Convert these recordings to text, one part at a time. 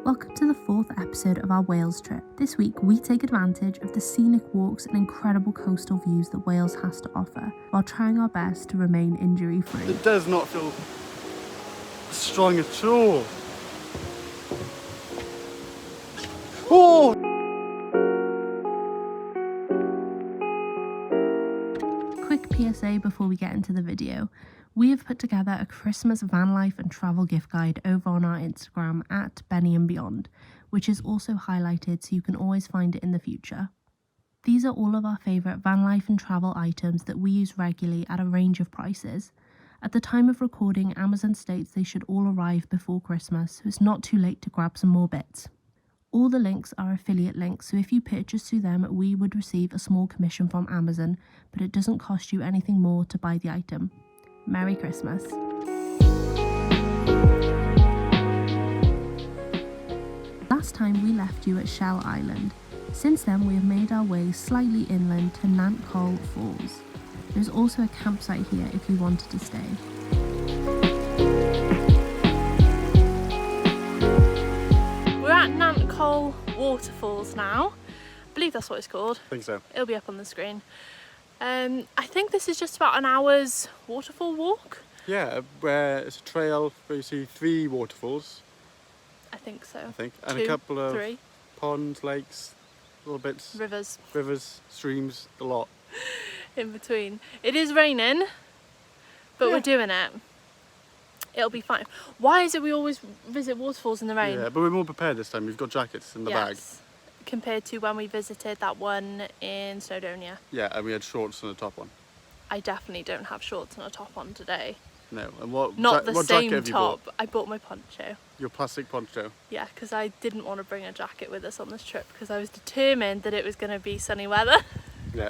Welcome to the 4th episode of our Wales trip. This week we take advantage of the scenic walks and incredible coastal views that Wales has to offer, while trying our best to remain injury free. It does not feel strong at all. Oh! Quick PSA before we get into the video. We have put together a Christmas Vanlife and travel gift guide over on our Instagram at Benny and Beyond, which is also highlighted so you can always find it in the future. These are all of our favourite Vanlife and travel items that we use regularly at a range of prices. At the time of recording, Amazon states they should all arrive before Christmas, so it's not too late to grab some more bits. All the links are affiliate links, so if you purchase through them, we would receive a small commission from Amazon, but it doesn't cost you anything more to buy the item. Merry Christmas. Last time we left you at Shell Island. Since then we have made our way slightly inland to Nant Col Falls. There's also a campsite here if you wanted to stay. We're at Nant Col Waterfalls now. I believe that's what it's called. I think so. It'll be up on the screen. I think this is just about an hour's waterfall walk. Yeah, where it's a trail where you see 3 waterfalls. I think so. I think. And 2, a couple of 3 ponds, lakes, little bits. rivers Streams, a lot. in between. It is raining, but Yeah. we're doing it. It'll be fine. Why is it we always visit waterfalls in the rain? Yeah, but we're more prepared this time. We've got jackets in the bag. Compared to when we visited that one in Snowdonia. Yeah, and we had shorts and a top on. I definitely don't have shorts and a top on today. No, and what Not the what same jacket have you top. bought? I bought my poncho. Your plastic poncho. Yeah, because I didn't want to bring a jacket with us on this trip because I was determined that it was going to be sunny weather. Yeah.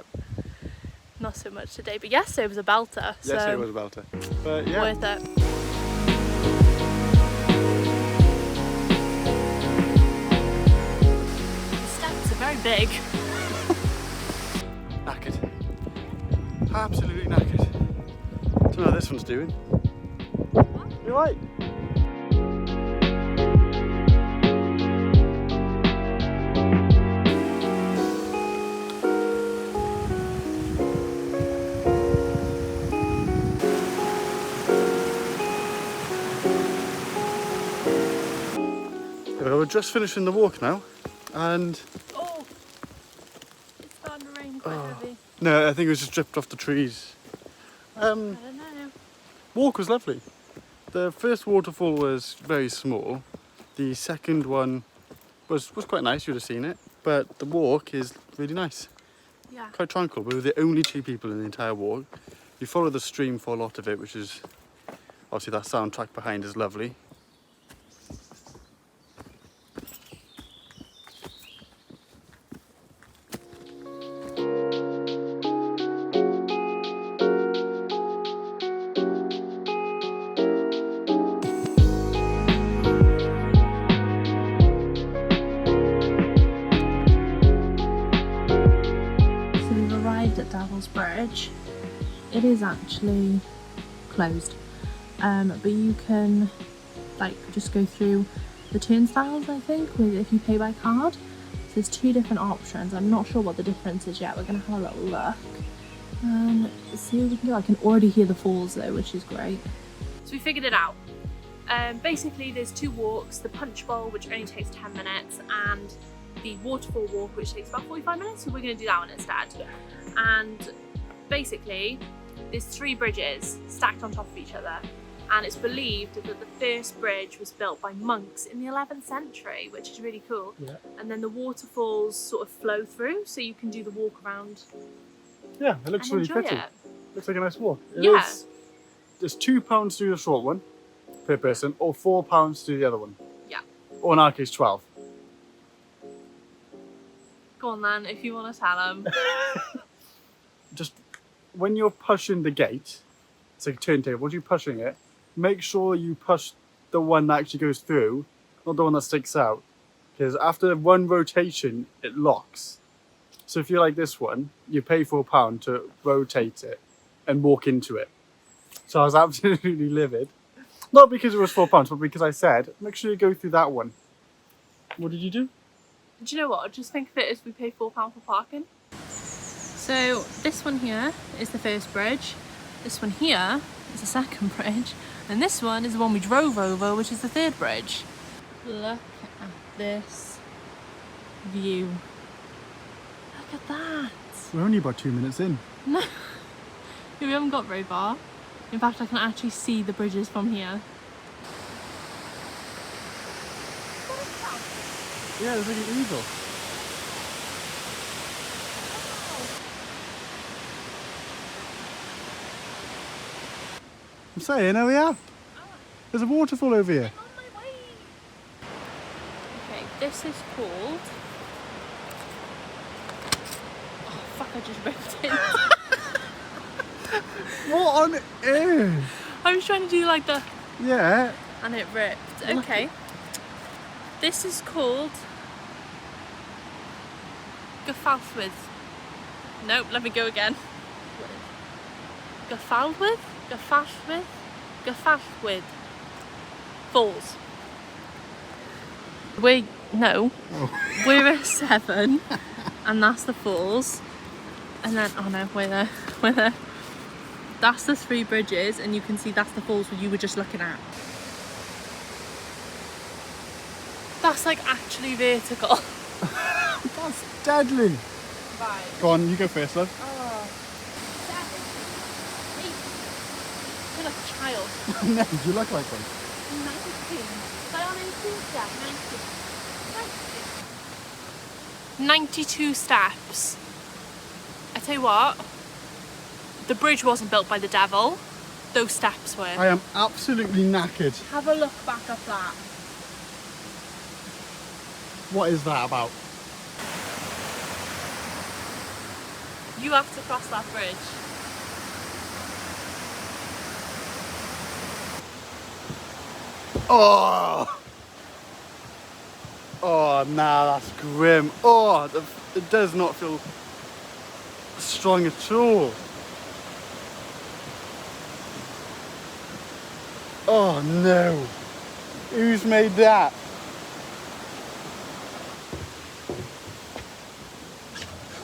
Not so much today, but yesterday was a belter. Yes, so it was a belter. But yeah. worth it. The steps are very big. Knackered. Absolutely knackered. Don't know how this one's doing. You right? We're just finishing the walk now, and Oh, it's starting to rain quite heavy. no, I think it was just dripped off the trees. I don't know. Walk was lovely. The first waterfall was very small. The second one was quite nice, you'd have seen it. But the walk is really nice. Yeah. Quite tranquil. We were the only 2 people in the entire walk. You follow the stream for a lot of it, which is obviously that soundtrack behind is lovely. At Devil's Bridge. It is actually closed, but you can just go through the turnstiles, I think, if you pay by card. So there's 2 different options. I'm not sure what the difference is yet. We're gonna have a little look and see what we can do. I can already hear the falls though, which is great. So we figured it out. Basically there's 2 walks, the punch bowl, which only takes 10 minutes, and the waterfall walk, which takes about 45 minutes, so we're going to do that one instead. And basically there's 3 bridges stacked on top of each other, and it's believed that the first bridge was built by monks in the 11th century, which is really cool. Yeah. And then the waterfalls sort of flow through, so you can do the walk around. Yeah, it looks really pretty. Looks like a nice walk. Yeah. There's £2 to do the short one per person, or £4 to do the other one. Yeah. Or in our case, 12. Go on then, if you want to tell them. Just when you're pushing the gate, it's like a turntable, once you're pushing it, make sure you push the one that actually goes through, not the one that sticks out. Because after 1 rotation, it locks. So if you like this one, you pay £4 to rotate it and walk into it. So I was absolutely livid. Not because it was £4, but because I said, make sure you go through that one. What did you do? Do you know what? I just think of it as we pay £4 for parking. So this one here is the first bridge. This one here is the second bridge. And this one is the one we drove over, which is the third bridge. Look at this view. Look at that. We're only about 2 minutes in. No, we haven't got very far. In fact, I can actually see the bridges from here. Yeah, there's like an eagle. I'm saying, hurry up. There's a waterfall over here. I'm on my way. Okay, this is called... Oh, fuck, I just ripped it. What on earth? I was trying to do like the... Yeah. And it ripped. Okay. This is called... Gefalfwydd. Nope, let me go again. Gefalfwydd? Gefalfwydd? Gefalfwydd. Falls. We're at 7 and that's the falls. And then, oh no, we're there. That's the 3 bridges and you can see that's the falls you were just looking at. That's like actually vertical. That's deadly. Right. Go on, you go first, love. Oh. 7, 8. You're like a child. No, you look like one. 19. But on 92 steps. I tell you what, the bridge wasn't built by the devil. Those steps were. I am absolutely knackered. Have a look back up that. What is that about? You have to cross that bridge. Oh! Oh, nah, that's grim. Oh, it does not feel strong at all. Oh no. Who's made that?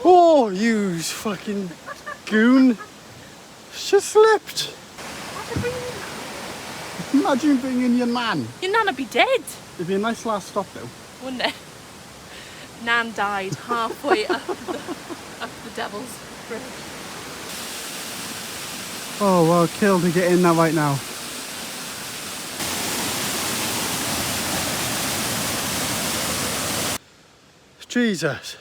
Oh, you fucking goon. She slipped. Imagine bringing your nan. Your nan would be dead. It'd be a nice last stop though. Wouldn't it? Nan died halfway up the devil's bridge. Oh, well, kill to get in there right now. Jesus,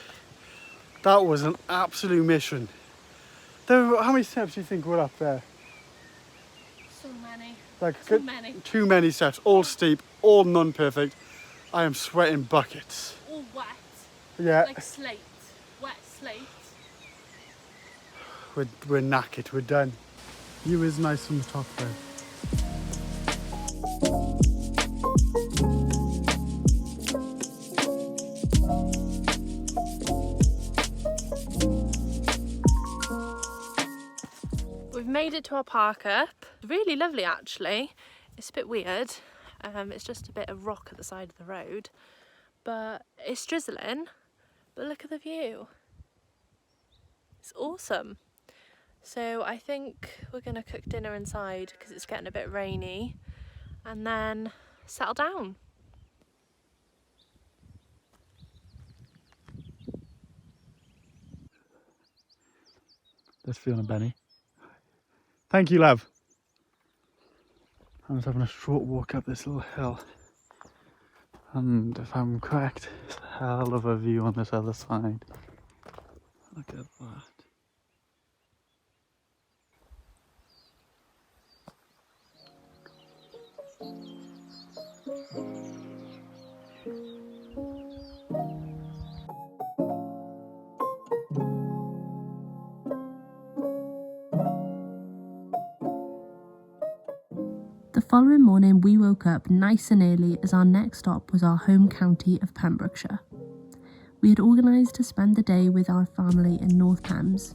that was an absolute mission. How many steps do you think were up there? So many. Like Too many. Too many steps, all steep, all non-perfect. I am sweating buckets. All wet. Yeah. Like slate. Wet slate. We're knackered, we're done. You is nice from the top though. We've made it to our park up. Really lovely actually. It's a bit weird. It's just a bit of rock at the side of the road. But it's drizzling. But look at the view. It's awesome. So I think we're going to cook dinner inside because it's getting a bit rainy. And then settle down. Let's feel on Benny. Thank you, love. I'm just having a short walk up this little hill. And if I'm correct, it's a hell of a view on this other side. Look at that. The following morning we woke up nice and early as our next stop was our home county of Pembrokeshire. We had organised to spend the day with our family in North Thames.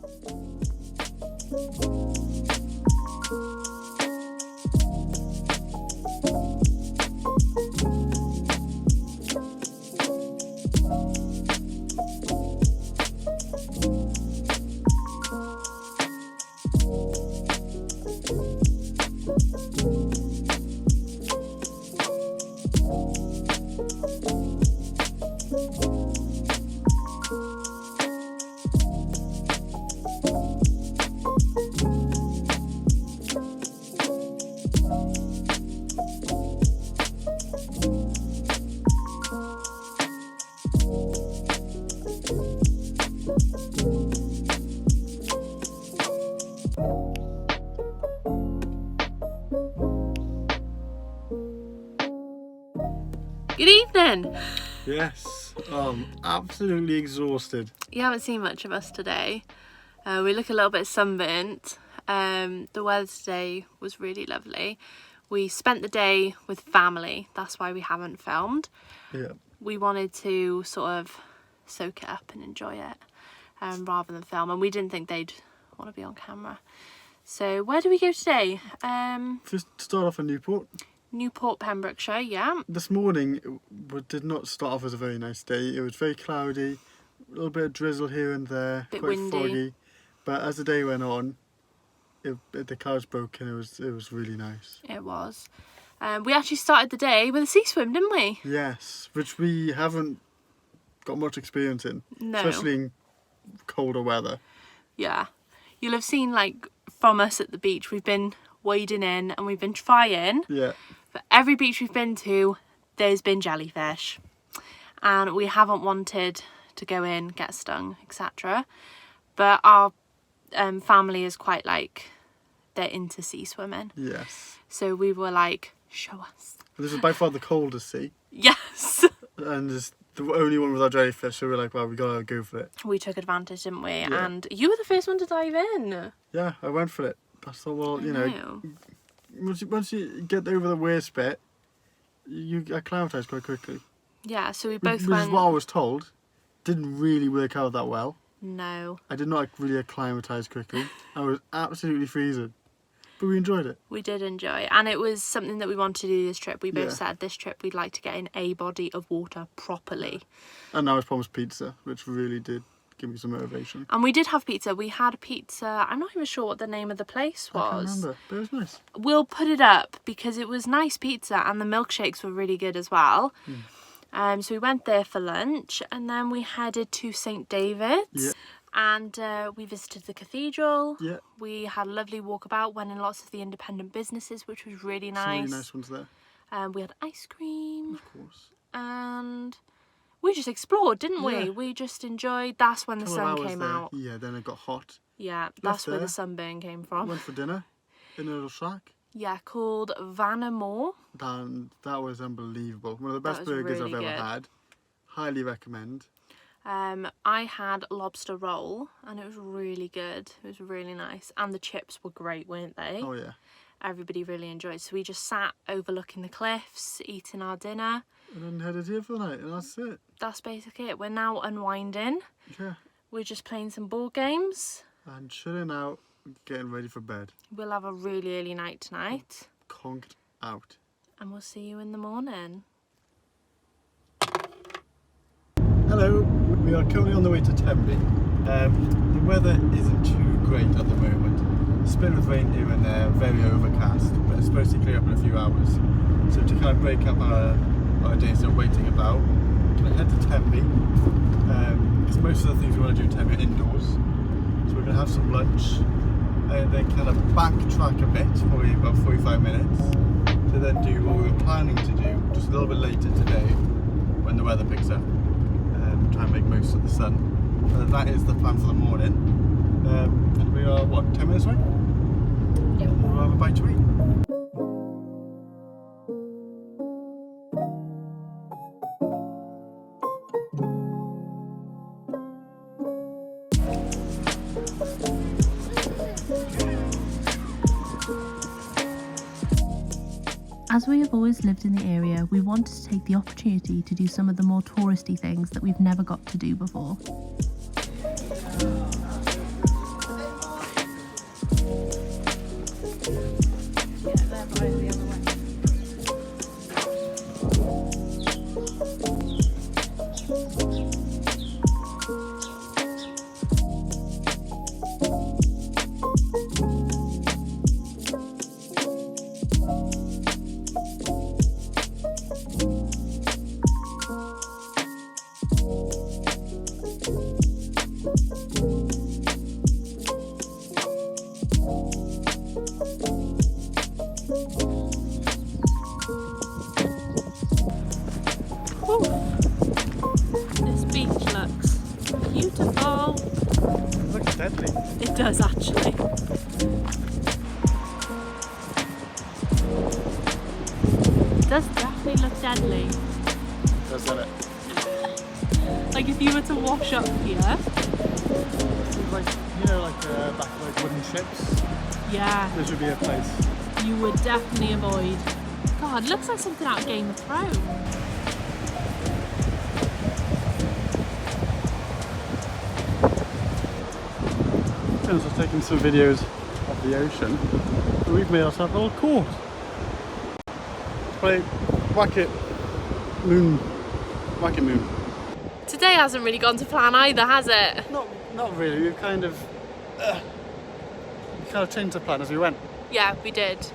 morning. Yes, I'm absolutely exhausted. You haven't seen much of us today. We look a little bit sunburnt. The weather today was really lovely. We spent the day with family. That's why we haven't filmed. Yeah. We wanted to sort of soak it up and enjoy it rather than film. And we didn't think they'd want to be on camera. So where do we go today? Just to start off in Newport. Newport, Pembrokeshire, yeah. This morning did not start off as a very nice day. It was very cloudy, a little bit of drizzle here and there, Bit quite windy. foggy. But as the day went on, the clouds broke and it was really nice. It was. We actually started the day with a sea swim, didn't we? Yes, which we haven't got much experience in, No. especially in colder weather. Yeah. You'll have seen, like, from us at the beach, we've been wading in and we've been trying. Yeah. But every beach we've been to, there's been jellyfish. And we haven't wanted to go in, get stung, etc. But our family is quite like, they're into sea swimming. Yes. So we were like, show us. This is by far the coldest sea, Yes. and it's the only one without jellyfish, so we're like, well, we gotta go for it. We took advantage, didn't we? Yeah. And you were the first one to dive in. Yeah, I went for it. I thought, well, you know, No. once you get over the worst bit, you acclimatise quite quickly. Yeah, so we both Which went... is what I was told. Didn't really work out that well. No. I did not really acclimatise quickly. I was absolutely freezing. But we enjoyed it. We did enjoy it. And it was something that we wanted to do this trip. We both Yeah. said this trip we'd like to get in a body of water properly. And now I was promised pizza, which really did give me some motivation. And we did have pizza. We had pizza. I'm not even sure what the name of the place I can't was. remember, but it was nice. We'll put it up because it was nice pizza and the milkshakes were really good as well. So we went there for lunch and then we headed to St. David's. Yeah. And we visited the cathedral. Yeah. We had a lovely walkabout, went in lots of the independent businesses, which was really Some nice. really nice ones there, We had ice cream of course. and we just explored, didn't we? Yeah. We just enjoyed. That's when the Couple of sun hours came there. out. Yeah, then it got hot. Yeah, that's where there. the sunburn came from. Went for dinner in a little shack. Yeah, called Vanlife. And that was unbelievable. One of the best was burgers really I've ever good. had. Highly recommend. I had lobster roll and it was really good. It was really nice. And the chips were great, weren't they? Oh yeah. Everybody really enjoyed. So we just sat overlooking the cliffs, eating our dinner. And then headed here for the night, and that's it. That's basically it. We're now unwinding. Yeah. We're just playing some board games. And chilling out, getting ready for bed. We'll have a really early night tonight. Conked out. And we'll see you in the morning. Hello, we are currently on the way to Tenby. The weather isn't too great at the moment. Split with rain here and there, very overcast, but it's supposed to clear up in a few hours. So to kind of break up our days of waiting about, we're going to head to Tenby. Because most of the things we want to do in Tenby are indoors. So we're going to have some lunch, and then kind of backtrack a bit, probably about 45 minutes, to then do what we were planning to do just a little bit later today when the weather picks up. Try and make most of the sun. That is the plan for the morning. And we are, what, 10 minutes away? Yep. We'll have a bite to eat. As we have always lived in the area, we wanted to take the opportunity to do some of the more touristy things that we've never got to do before. This beach looks beautiful. It looks deadly. It does actually. It does definitely look deadly. Does Like if you were to wash up here. Like, you know, like back like wooden ships. Yeah. This would be a place. You would definitely avoid. God, looks like something out of Game of Thrones. I was taking some videos of the ocean. And we've made ourselves a little court. Play Whack It Moon. Whack It Moon. Today hasn't really gone to plan either, has it? Not really. We've kind of changed the plan as we went. Yeah, we did.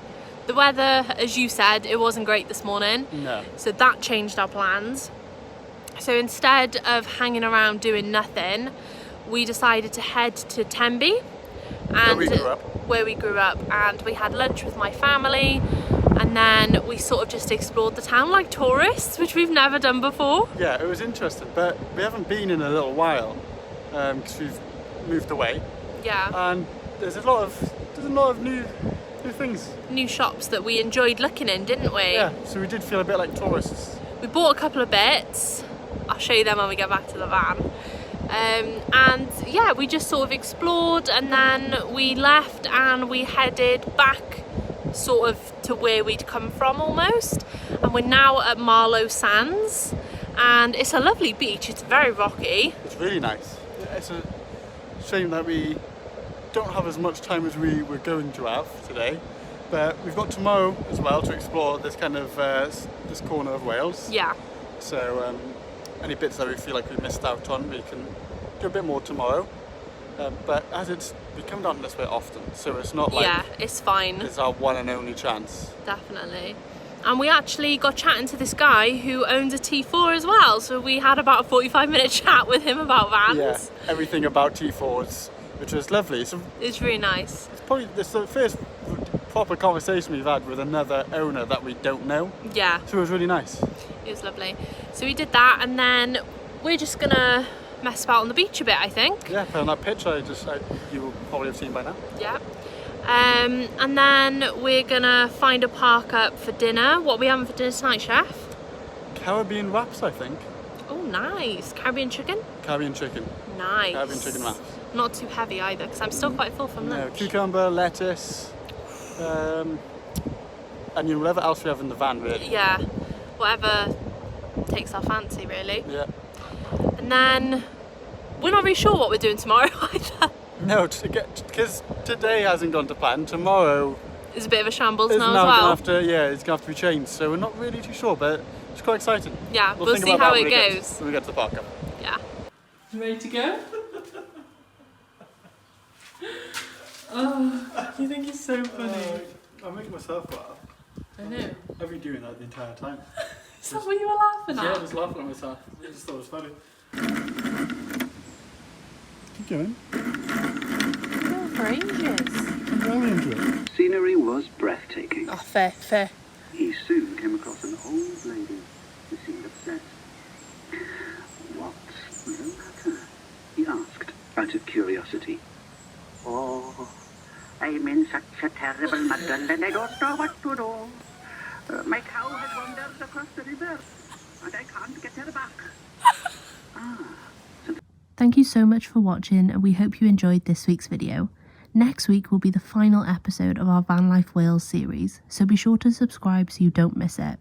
The weather, as you said, it wasn't great this morning. No. So that changed our plans. So instead of hanging around doing nothing, we decided to head to Tenby, and where we grew up, and we had lunch with my family, and then we sort of just explored the town like tourists, which we've never done before. Yeah, it was interesting, but we haven't been in a little while because we've moved away. Yeah. And there's a lot of new things. New shops that we enjoyed looking in, didn't we? Yeah, so we did feel a bit like tourists. We bought a couple of bits. I'll show you them when we get back to the van. And yeah, we just sort of explored, and then we left and we headed back sort of to where we'd come from almost, and we're now at Marlow Sands, and it's a lovely beach. It's very rocky. It's really nice. It's a shame that we don't have as much time as we were going to have today, but we've got tomorrow as well to explore this kind of this corner of Wales. Yeah. So any bits that we feel like we missed out on, we can do a bit more tomorrow. But as we come down this way often, so it's not like, yeah, it's fine. It's our one and only chance. Definitely. And we actually got chatting to this guy who owns a T4 as well, so we had about a 45-minute chat with him about vans. Yeah, everything about T4s, which was lovely. It's really nice. It's probably the first proper conversation we've had with another owner that we don't know. Yeah. So it was really nice. It was lovely. So we did that, and then we're just gonna mess about on the beach a bit, I think. Yeah, put on that picture you will probably have seen by now. Yeah. And then we're gonna find a park up for dinner. What are we having for dinner tonight, chef? Caribbean wraps, I think. Oh, nice. Caribbean chicken? Caribbean chicken. Nice. Caribbean chicken wraps. Not too heavy either, because I'm still quite full from lunch. No, cucumber, lettuce, onion, whatever else we have in the van, really. Yeah, whatever takes our fancy, really. Yeah. And then we're not really sure what we're doing tomorrow either. No, because today hasn't gone to plan. Tomorrow is a bit of a shambles now as well. It's going to have to be changed. So we're not really too sure, but it's quite exciting. Yeah, we'll see how it goes. When we get to the park. Yeah. You ready to go? Oh, you think he's so funny. I make myself laugh. I know. I've been doing that the entire time. Is that what you were laughing at? Yeah, just laughing at myself. I just thought it was funny. Keep going. Go for ages. I'm very into it. Scenery was breathtaking. Oh, fair. He soon came across an old lady who seemed obsessed. What's the matter? He asked, out of curiosity. Oh, I'm in such a terrible muddle and I don't know what to do. My cow has wandered across the river and I can't get her back. Thank you so much for watching, and we hope you enjoyed this week's video. Next week will be the final episode of our Vanlife Wales series, so be sure to subscribe so you don't miss it.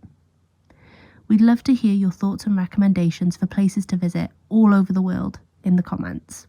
We'd love to hear your thoughts and recommendations for places to visit all over the world in the comments.